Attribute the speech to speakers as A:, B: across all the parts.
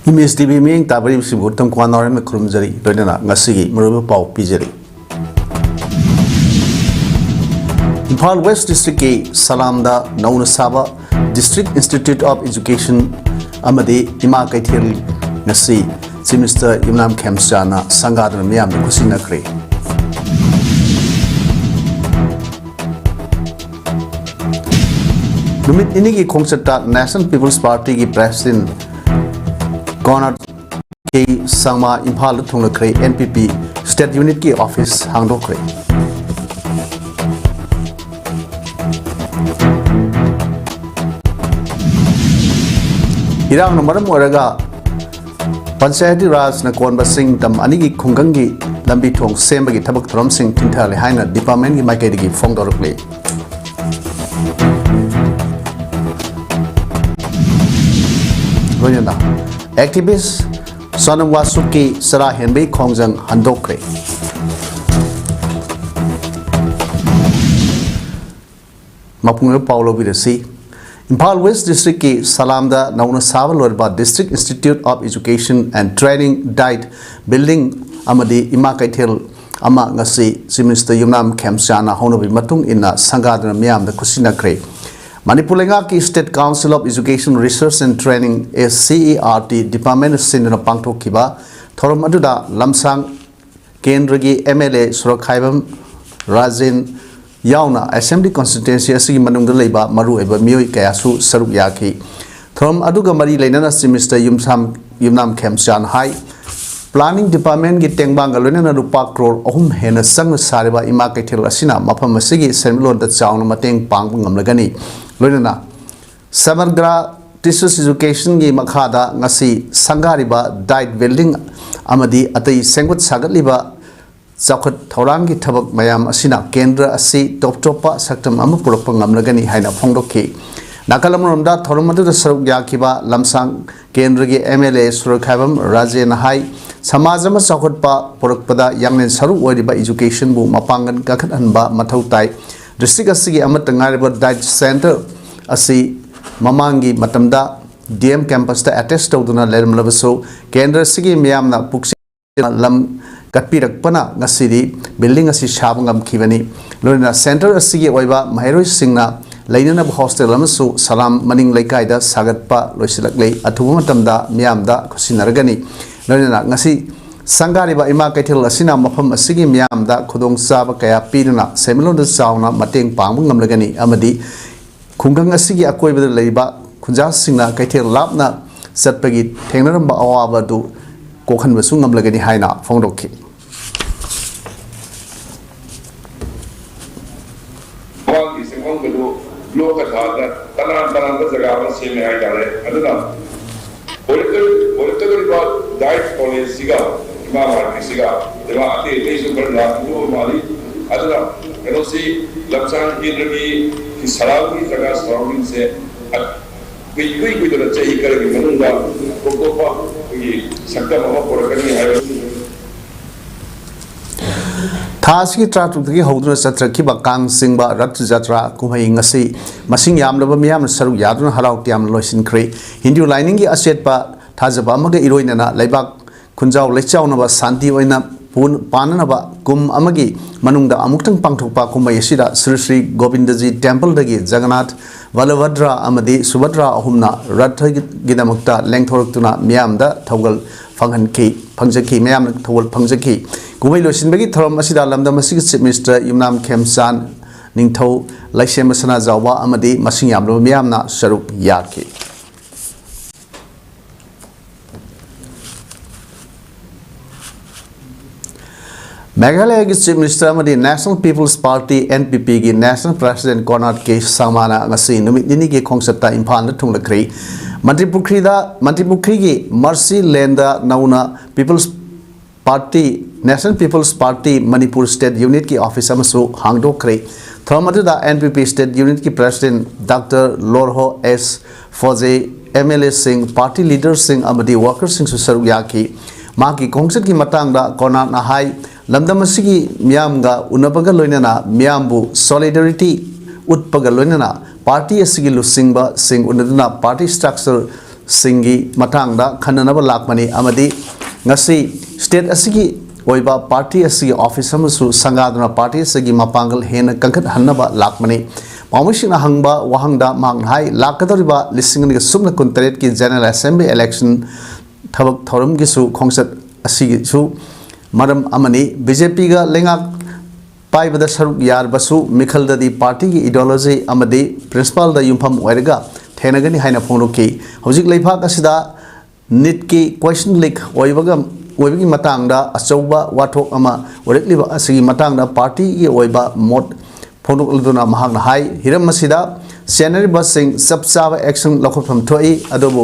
A: Image TV ming tabari sibutam kwanore me kurumjari loinana ngasigi murubu pau pijari. Imphal West District ke Salamda Nauna Saba District Institute of Education amadi ima kaithil ngasi Chief Minister Yumnam Khemchana sangadana miyam kusina kre. Numit ini ki khongchata National People's Party ki President Gonat ke Sangma Imphal thungla kre NPP State Unit ki office hangdo kre. Irang namaram oraga Panchayati Raj na konba sing tam anigi khunggangi lambi thong sembagi thabak thoram sing thinthale haina department gi maikaidigi phongdorukle. Loyana activist Sonam Wasuki Sara Henbei Khongjang Handokre. Mapungre Paulo Birasi Imphal West District ki Salamda Nauna Saba Lorba District Institute of Education and Training Diet Building amadi ima kaithil ama ngasi Chief Minister Yumnam Khemchana honobi matung inna sangadana miyam da kusina kre. Manipur Lenga ki State Council of Education Research and Training SCERT Department Sinna Pangthok kiba thorom aduda lamsang Kendragi MLA Surakhaibam Rajin Yauna Assembly Constituency asigi manungda leiba maru eba mioi kayasu saruk yaki thorom aduga mari leinana Chief Minister Yumnam Khemchana hai Planning Department ki tengbang galona rupa crore ohum hena sang sariba ima kaithil asina mafam asigi semlon da chauna mateng pang ngamlagani loinana Samagra Teachers Education gi makhada ngasi sangariba diet building amadi atai sengut sagatliba Zakhat Thaurangi Tabak Mayam Asina Kendra Asi Top Topa Saktam Amapurapang Amlagani Haina Pongdoki Nakalamrumda Thoromadu Saruk Yakiba Lamsang Kendragi MLA Surakhabam Rajan Hai Samazama Sakutpa Purakpada Yangin Saru Wadiba Education Bu Mapangan Gakat Anba Matautai District Asigi Amatangariba Diet Center Asi Mamangi Matamda DM Campus ta attest Toduna Lerm Lavaso Kendra Sigi Miamna Puksi Lam Katpirakpana ngasidi building asi shabangam kibani lorina center asigi oiba maheroi singna lainana hostel amasu salam maning laikaida sagatpa loisilaklei athuba matamda miyamda khusinaragani lorina ngasi sangariba ima kaithil asina mafam asigi miyamda khudong saba kaya piruna semilonda chauna mateng pangbu ngamlagani amadi khunggang asigi akoibada leiba khunja singna kaithil lapna satpagi thengnaramba awaba du kokhan basu ngamlagani haina phongdokhi
B: लोग तनान जगह से में आई जारे अदना political बात diet policy का इमाम artist का जब आते हैं इस ऊपर लाखों माली अदना करोसी लक्षण की लगी कि सलाम की जगह सराउंडिंग से कोई तो चाहिए करेगी मनुंगा को ये सकता मामा पूरा करनी है
A: Thasi Tratuki Hodra Satraki Bakang Singba Rat Jatra Kumai Ngasi Masing Yam Lava Miam Saru Yadun Halau Tiam Loisin Kre Hindu lining Aset Pa Tazabamaga Iroinana Lebak Kunjao Lechaunaba Santi Oina Pananaba Kum Amagi Manunda Amuktan Pangtupa Kumayashida Sri Govindaji Temple Dagi Jagannath Valavadra Amadi Subadra Ahumna Ratha Gidamukta Lengthortuna Miamda Togal Fanganki Panjaki Miam Towal Panjaki Kumai Losinbagi Thoram Asida Lamda Masik Chief Minister Yumnam Khemchan Ningtho Laisem Masana Zawa Amadi Masing Yamlo Miamna Saruk Yaki Meghalaya Chief Minister Amadi National People's Party NPP gi National President Konat K Samana ngasi numit nini gi khongsata Imphal thunglakri Mantripukri gi Mercy Lenda Nauna People's Party National People's Party Manipur State Unit ki office amasu hangdokre Thomatuda NPP State Unit ki President Dr. Lorho S Foze MLA Singh Party Leader Singh Amadi Worker Singh Susaru Yaki Maki Kongsat ki Matangda Konat Nahai Lamdamasigi Miamga Unapaga Loinana Miambu Solidarity Utpaga Loinana Party Asigi Lusingba Singh Unaduna Party Structure singi matangda khananaba lakmani amadi ngasi state asigi oiba party asigi office amasu sangaduna party asigi mapangal hena kangkhat hannaba lakmani Pamishina hangba wahangda manghai lakadoriba listening the sumna kuntaret ki general assembly election thabak thorum gisu khongsat asigi su maram amani BJP ga lengak paibada saruk yar basu mikhal di party ki ideology amadi principal da yumpham oiraga thenagani haina phongroki hojik leipha kasida nit ki question leak oibaga oibagi matangda achauba wathok ama orekliba asigi matangda party ki oiba mot phonok alduna mahagna hai hiram masida scenery busing subsaba action lokhopam thoi adobo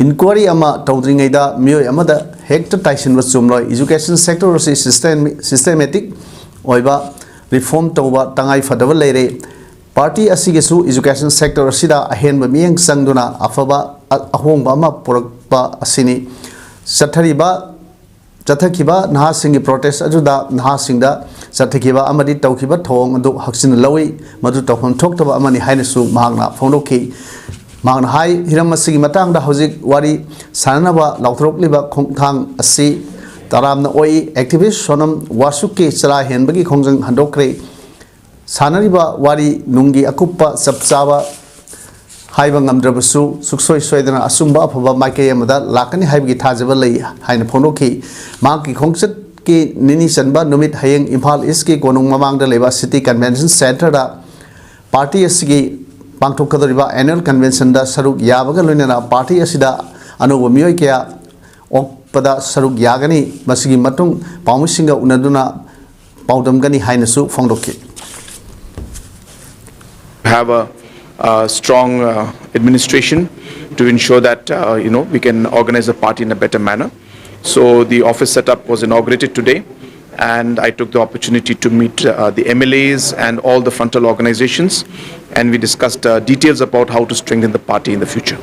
A: inquiry ama tawdringai da miyoi amada hector tyson was sumloi education sector si systematic oiba reform tawba tangai fadaba leire party asigesu education sector asida ahenba miyeng sangduna afaba ahongba ama purakpa asini sathariba Chathakiba Nahasingi protest ajuda Nahasingda Chathakiba Amadi Taukiba Tong and Haksin Lowy Madu Tokon talked about Amani Hainesu Magna Fondoki Magna Hai Hiramasi Matang the Hosik Wari Sanaba Lautrok Liba Kongtang Asi Taram Oi activist Sonam Wasuki Sara Henbagi Kongjang Handokre Sanariba Wari Nungi Akupa Sapsava Haibangam Drabasu, Suksoi Swedana, Asumba, Pava Mike Yamada, Lakani Habi Tajabali, Haina Ponoki, Maki Kongset Ki Nini Sanba, Numit Haying Impal Iski, Gonung Mamang the Leva City Convention Center, Party Asigi, Pangtokadariba Annual Convention, da Saruk Yabaga Lunana, Party Asida, Anovamiokia, Okpada Saruk Yagani, Masigi Matung, Paumisinga Unaduna, PAODAM Gani Hainasu, Fondoki.
C: Have a strong administration to ensure that we can organize the party in a better manner. So the office setup was inaugurated today, and I took the opportunity to meet the MLAs and all the frontal organizations, and we discussed details about how to strengthen the party in the future.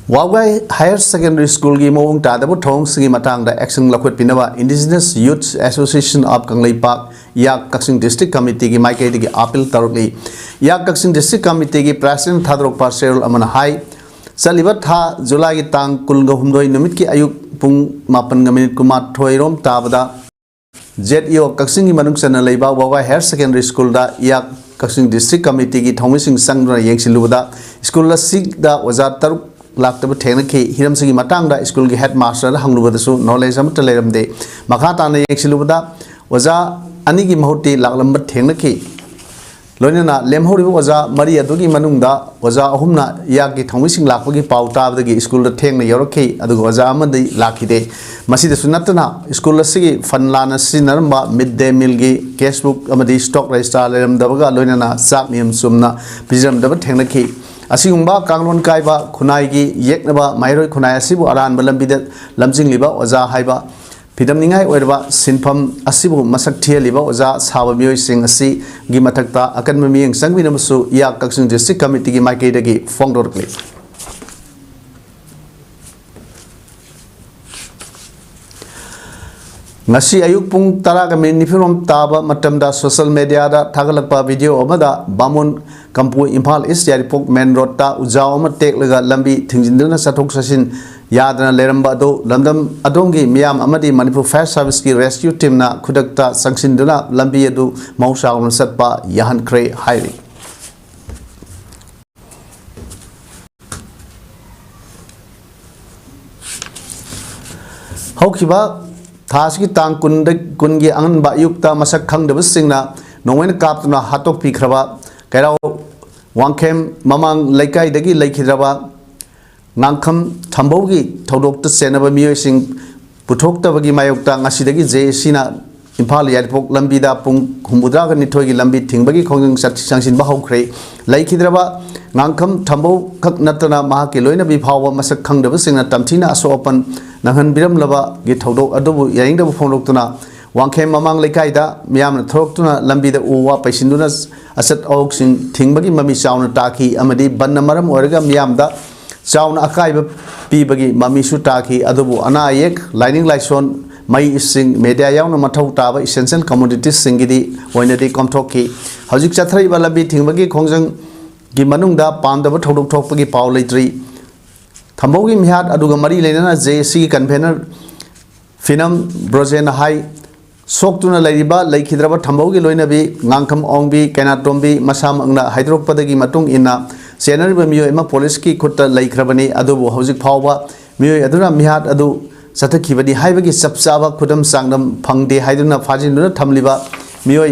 A: Wawai Higher Secondary School gi mawung tadabu thong sigi matang da action lakwat pinaba Indigenous Youth Association of Kanglei Park Yak Kaksing District Committee gi maikai gi appeal tarukli Yak Kaksing District Committee gi President Thadrok Parcel Amana Hai Saliba tha July gi tang kulga humdoi numit ki ayuk pung 8:38 tabada ZEO Kaksing gi manung sana leiba Wawai Higher Secondary School da Yak Kaksing District Committee gi thomising sangruna yengsiluda school la sig da wazar taruk Lakta Tenaki, Hiramsigi Matanga, school headmaster, Hanglubasu, knowledge of Teleramde, Makatana Yaxiluda, was a Anigi Mahoti, Laklambat Tenaki. Lonina, Lemhori was a Maria Dugi Manunda, was a Humna Yaki, Thomising Lapagi Pauta, the school of Tang Yoroke, Adugazama, the Lucky Day. Masida Sunatana, school of Sigi, Fanlana Sinaramba, midday milgi, casebook, Amadi stock register, Davaga, Lonina, Sapmium Sumna, Pizam Davat Tenaki. Asingumba Kanglon Kaiba, Kunaigi, Yeknaba, Mairo Kunayasibu, Aran Balambida, Lamsing Liba, Oza Haiba, Pidamningai, Oerba, Sinpam, Asibu, Masaktia Liba, Oza, Sabamio Sing Asi, Gimatakta, Academy, and Sanguinamusu, Yak Kaksing District Committee, Maikadagi, Fongdorkli. Ngasi ayuk pung taraga minifirom taba matamda social media da thagalakpa video amada bamun kampu Impal East Yaripok main road ta ujao ama tek laga lambi thingjinduna sathok sasin yadana leramba do lamdam adongi miyam amadi Manipur Fire Service ki rescue team na khudakta sangsinduna lambi adu maushaun satpa yahan kre hairi Haukiba Taski tang kungi angan ba yukta masak khang de singna nongwen kaptuna hatok pikraba kairao wangkem mamang laikai dagi laikhidraba ngangkham thambogi thodok ta senaba miyoi sing puthokta bagi mayokta ngasidagi JC na Impal Yaripok lambi da pung humudra ga nithoi gi lambi thingbagi khongjang sangsin ba hokre laikhidraba ngangkham thambo khak natana ma ke loina bi phawa masak khang de singna tamthina aso open Nangan Biram Lava get Hodok Adobu Yang Fondoktuna, Wangkem Mamang Lekaida, Miam Throktuna, Lambi the Uwa, Pasindunas, Asset Oaks in Tingbagi Mami Sound Taki, Amadi, Banamaram Orga Miamda, Sound Akai Pibagi, Mami Sutaki, Adobu Anayek, Lining Lyson, Mai Sing, Media Yana Matotaba, Essential Commodities Singidi, Wenadi Komtoki, Hazik Chatri Balabi, Tingbagi Kongjang. gi manungda pamdaba thodok thokpagi paw leitri thambaugi mihat aduga mari leinana JC convener finam brojen hai soktuna laiba laikhidraba thambaugi loinabi ngangkham ongbi kenatombi masam angna haidrokpadagi matung ina senariba miyo ema police ki khutta laikhrabani adubu hojik phawba miyo aduna mihat adu sathakibadi haibagi sapsaba khudam sangnam phangde haiduna phajinuna thamliba miyo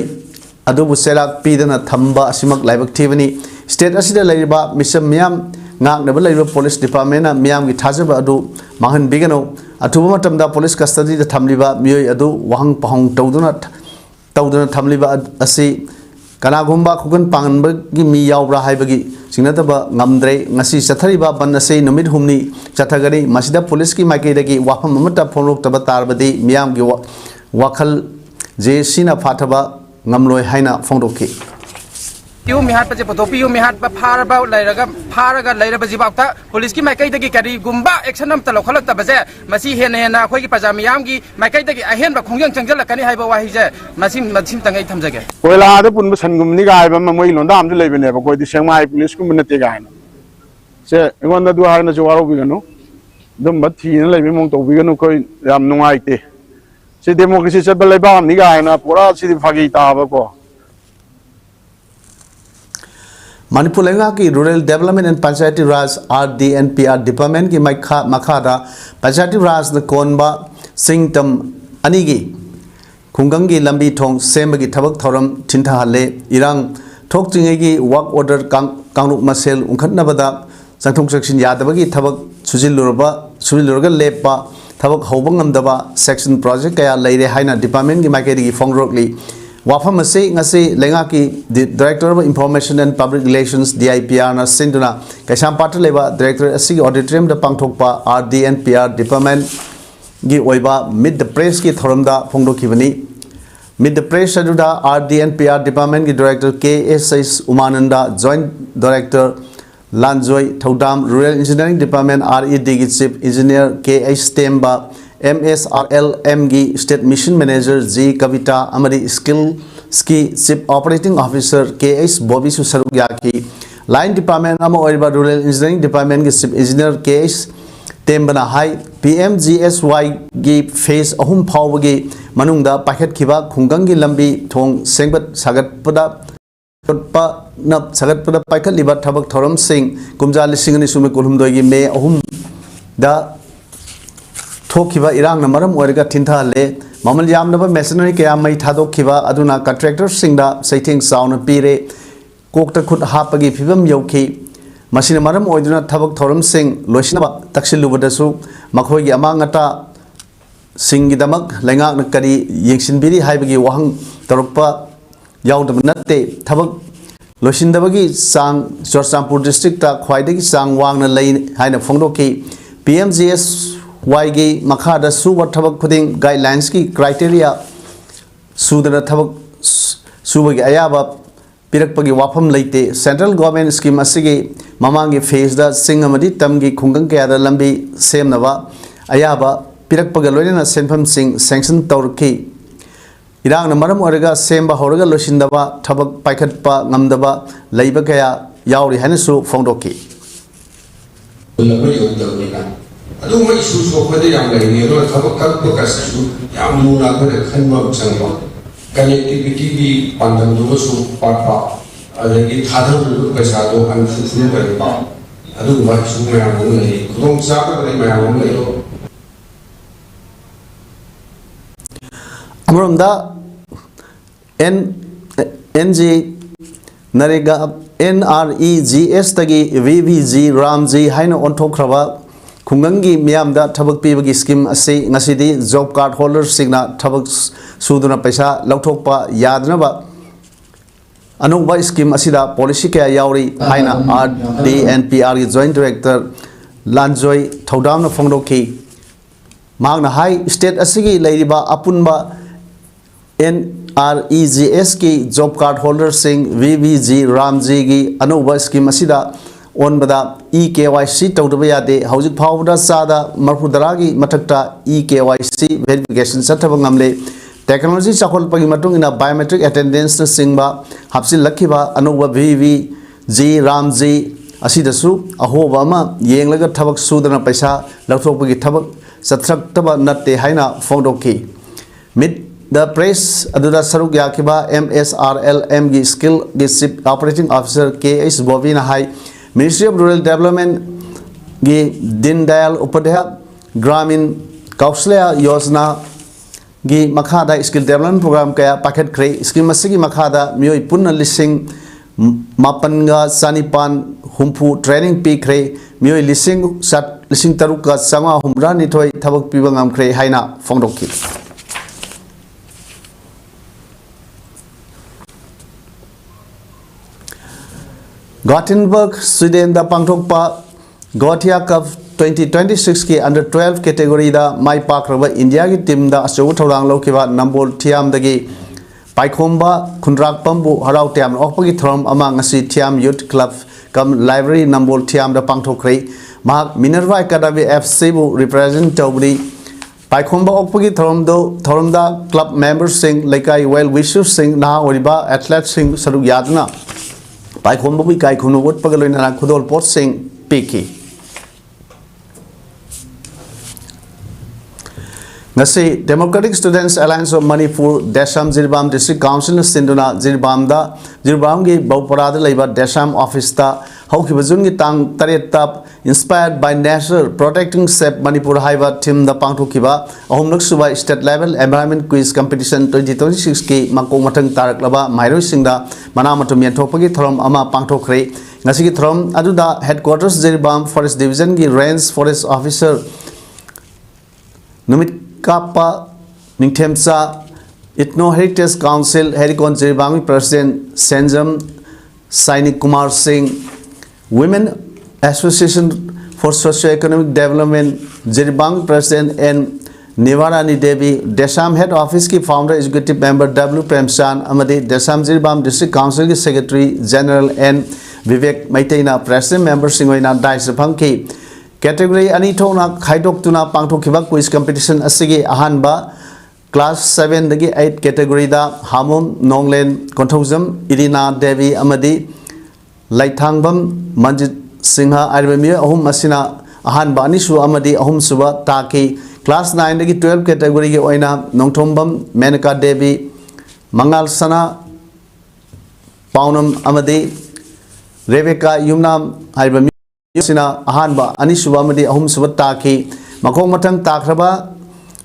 A: adubu serak pidana thamba asimak laibak thibani state asida laiba misam miyam ngangnaba laiba police department na miyam gi thajaba adu mahan bigano atuba matamda police custody da thamliba miyo adu wahang pahong tawduna thamliba asi kanagumba khugan panganba gi mi yawbra haibagi singnataba ngamdre ngasi chathariba ban ase numit humni chathagari masida police ki maikaidagi wafam amata phonrok taba tarbadi miyam gi wakhal JC na phathaba ngamloi haina phongdoki
D: Piu mihat paje poto piu mihat pa pharaga lairaga jibakta police ki maikai dagi kari gumba action am talo khalak ta baje masi hena khoi ki pajamiyam gi maikai dagi ahen ba khongjang changjal kani haiba wahi je masim tangai thamjage
E: koila da pun san gumni ga ba moi londa am le bene ba koi di sengmai police kum nate ga na se ngon da du har na jawaro bi gano dum ba thi na le bi mong to bi gano koi yam nungai te se democracy se ba le ba am ni ga na pura si di phagi ta ba ko
A: Manipur Lenga ki Rural Development and Panchayati Raj RDNPR Department ki Makhada Panchayati Raj na konba singtam anigi khungangi lambi thong sembagi thabak thoram thinthahalle irang thokjingegi work order kangruk masel unkhatnabada changthong section yadabagi thabak sujilurga lepa thabak hobangam section project kaya leire haina department ki maikedi fongrokli Wafam ase ngase lenga ki Director of Information and Public Relations DIPR na sinduna kaisam patra leba Director asi auditorium da pangthokpa RDNPR Department gi oiba mid the press ki thoramda phongdokibani mid the press aduda RDNPR Department ki Director KSS Umananda Joint Director Lanjoy Thodam Rural Engineering Department RED ki Chief Engineer KH Temba MSRLM gi State Mission Manager G Kavita Amari Ski Chief Operating Officer KS Bobby Susarugya ki Line Department Ama Oiba Rural Engineering Department gi Chief Engineer KS Tembana Hai PMGSY gi Phase Ahum Phawbagi Manungda Pakhet Khiba Khungang gi Lambi Thong Sengbat Sagatpada Paikhat Liba Thabak Thoram Singh Kumja Lisingani Sumi Kulhumdoi gi May Ahum da Thokiba irang na maram oirga thintha le mamal yamnaba machinery kaya mai thadokhiba aduna contractor singda saithing sound pire kokta khut hapagi phibam yauki masina maram oiduna thabak thoram sing loisinaba taksilubadasu makhoi gi amangata singi damak lenga na kari yengsinbiri haibagi wahang tarokpa yaudam natte thabak loisindabagi sang Churchampur district ta khwaidagi sang wangna lei haina phongdoki PMGS YG Makhada Suba Tabak Pudding guidelines ki criteria Sudana Tabak Subagi Ayaba Pirakpagi Wapam Late Central Government Scheme Asigi Mamangi Phase da Singamadi Tamgi Kungang Kaya Lambi Sem Nava Ayaba Pirakpagalona Senpam Sing Sanction Torki Irang Namaram Orega Semba Horga Loshindava Tabak Paikatpa Namdaba Labor Kaya Yauri Hanisu Fondoki
F: Adu mai isu so pada yang lain ni adalah thabak bekas isu yang menggunakan khidmat bersama connectivity di pandang juga so parpa ada di thadar dulu bersatu ansusun berapa adu mai isu yang mulai kurang siapa yang mulai
A: Amramda NG Narega NREGS tagi VVG Ramji haina ontokraba Kungangi Miamda Tabak Pibagi scheme ase ngasidi job card holders signa Tabak Suduna Pesa Lautokpa Yadnaba Anuba scheme asida policy kaya yauri haina RDNPR Joint Director Lanjoy Thodam na Phongdoki Magna High State asigi Lairiba Apunba NREGS ki job card holders sing VVG Ramji gi Anuba scheme asida on bada EKYC tawdabaya hauzik phawda sada marfudaragi mathakta EKYC verification sathaba ngamle technology chakol pagi matung ina biometric attendance na singba hapsil lakhiba anuba VV जी रामजी असिदसु अहोबा अमा येंगलगा थबक सुदना पैसा लौथोकपगी थबक चथरक्तबा नत्ते हाइना फोंदोकी मिड द प्रेस अदुदा सरुक याकिबा MSRLM गी स्किल गी चिफ ऑपरेटिंग ऑफिसर KH बोवीना हाई मिनिस्ट्री ऑफ रूरल डेवलपमेंट गी दीनदयाल उपाध्याय ग्रामीण कौशल्य योजना गी मखादा स्किल डेवलपमेंट प्रोग्राम कया पाकेट क्रे स्कीम मसिगी मखादा मियोई पुन्ना लिसिंग मापनगा सानिपान हुम्फू ट्रेनिंग पीख्रे मियोई लिसिंग तरुका चंगा हुमरा निथोई थबक पीबा ngamkhre हाइना फोंदोकी Gothenburg, Sweden da pangthokpa Gothia Cup 2026 की अंडर 12 कैटेगरी दा माई पाक्रबा इंडिया की टीम दा अचौ थौरांग लौकिबा नंबोल थियाम दगी पाइखोंबा खुनराकपमबु हराव त्याम ओपगी थरम अमा ngasi थियाम यूथ क्लब कम लाइब्रेरी नंबोल थियाम दा पांगथोख्रे माक मिनर्वा एकेडमी FC बु रिप्रेजेंट तौबरी पाइखोंबा ओपगी थरम दा club member Singh लेकाई well wisher Singh ना ओरिबा एथलेट सिंह सरुक यादना पाइखोंबा बु काई खुनु उटपगा लोइना खुदोल पोट सिंह पीकी ngasi Democratic Students Alliance of Manipur Desham Jirbam District Council Sinduna Jirbam gi Bauparada leiba Desham office ta haukiba jun gi tang taret tap inspired by nature protecting safe Manipur haiba team da pangthokiba ahumlak suba state level environment quiz competition 2026 ki makong mathang taraklaba mairoi singda mana matum yenthokpagi thorom ama pangthokre ngasi gi thorom aduda headquarters Jirbam Forest Division gi range forest officer numit Kappa Ningthemsa Ethno Heritage Council Herikon Jirbami President Senjam Sainik Kumar Singh Women Association for Socio-Economic Development Jirbami President N Nivarani Devi Desham Head Office की Founder Executive Member W Premchan Amadi Desham Jirbam District Council की Secretary General N Vivek Maitena President Member Singoina Dai Sapang की Category ani thona khaidok tuna pangthokhiba quiz competition asigi ahanba class 7 dagi 8 category da Hamom Nonglen Konthojam Irina Devi amadi Laithangbam Manjit Singha Arvemi ahum asina ahanba ani su amadi ahum suba taki class 9 dagi 12 category ge oina Nongthombam Menaka Devi Mangal Sana Paunam amadi Rebecca Yumnam Arvemi Sina ahanba ani suba madi ahum suba taki makong mathang takraba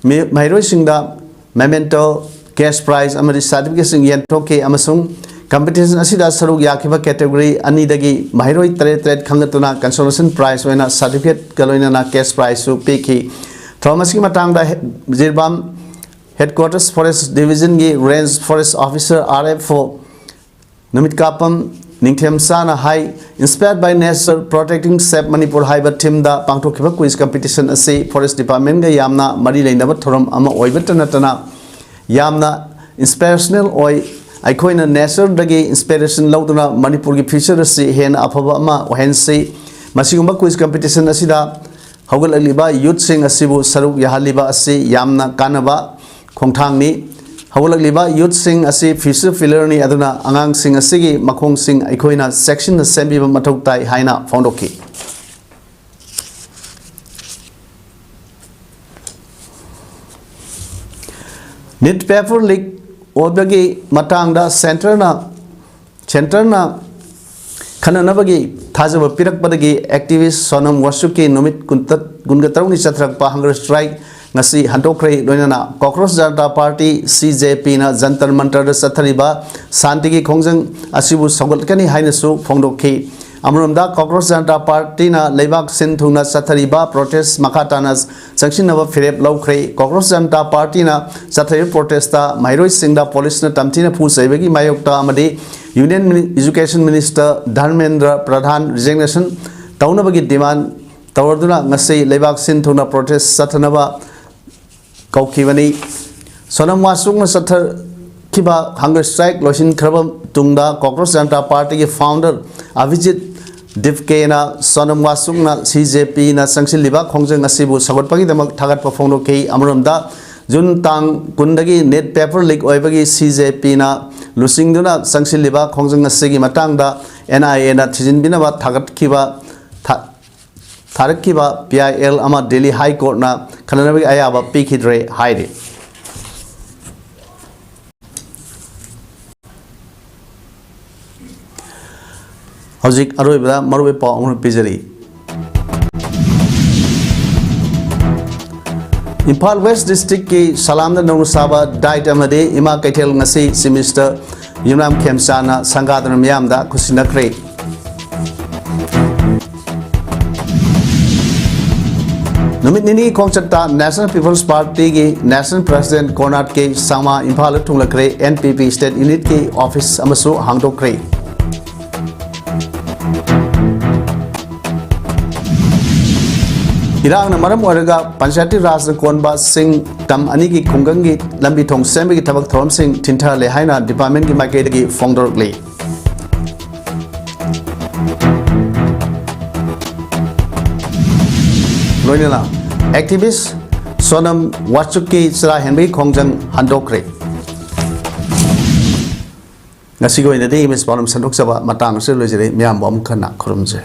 A: mairoi singda memento cash prize amadi certificate sing yen thoke amasung competition asida saruk yakiba category ani dagi mairoi tret khangatuna consolation prize oina certificate kaloina na cash prize su peki thomas ki matang da Jirbam headquarters forest division gi range forest officer RF4 namit kapam Ningthemsa na high inspired by nature protecting safe Manipur haiba team da pangthokhiba quiz competition ase forest department ga yamna mari leinaba thorom ama oibatana tana yamna inspirational oi aikoina nature dagi inspiration lauduna Manipur gi future ase hen afaba ama ohense masigumba quiz competition asida haugal aliba youth sing asibu saruk yahaliba ase yamna kanaba khongthangni Hawalakliba youth sing asi future filler ni aduna angang sing asigi makhong sing aikoina section assembly mathau tai haina foundoki Net paper leak obagi matang da center na khananabagi thajaba pirak badagi activist Sonam Wasuki numit gungataruni chatrak pa hunger strike ngasi handokre loinana Cockroach Janata Party CJP na Jantar Mantar da sathariba santigi khongjang asibu sagotkani hainasu phongdokhi amromda Cockroach Janata Party na leibak sinthuna sathariba protest makatanas sanchinaba firep lawkhre Cockroach Janata Party na sathari protesta mairoi singda police na tamthina phu saibagi mayokta amadi Union Education Minister Dharmendra Pradhan resignation taunabagi demand tawarduna ngasi leibak sinthuna protest sathanaba Kaukivani Sonam Wasuk na sathar kiba hunger strike losin khrabam tungda Cockroach Janata Party ki founder Avijit Divke na Sonam Wasuk na CJP na sangsil liba khongjang asibu sagotpagi damak thagat pafongno ke amromda jun tang kundagi net paper leak oibagi CJP na lusingduna sangsilliba khongjang asigi matangda NIA na thijinbinaba tharakkiba PIL ama Delhi High Court na khananabi ayaba pikidre haide Hojik aroibada marube paw amru pijari Imphal West District ki Salamda Naunusaba died amade ima kaithel ngasi semester Yunam Khemsana sangadana miyamda kusinakre Numit nini kongchata National People's Party ki National President Konat ke sama Imphal thunglakre NPP State Unit ki office amasu hangdokre Irang na maram oraga Panchayati Raj na konba sing tam ani ki khunggangi lambi thong sembe ki thabak thom sing thinthar le haina department ki maike gi fongdor le loinala activist Sonam Wachuki sra henbi khongjang handokre ngasi go ina de imes palum sandok saba matang se lojere myam bom khana khurumje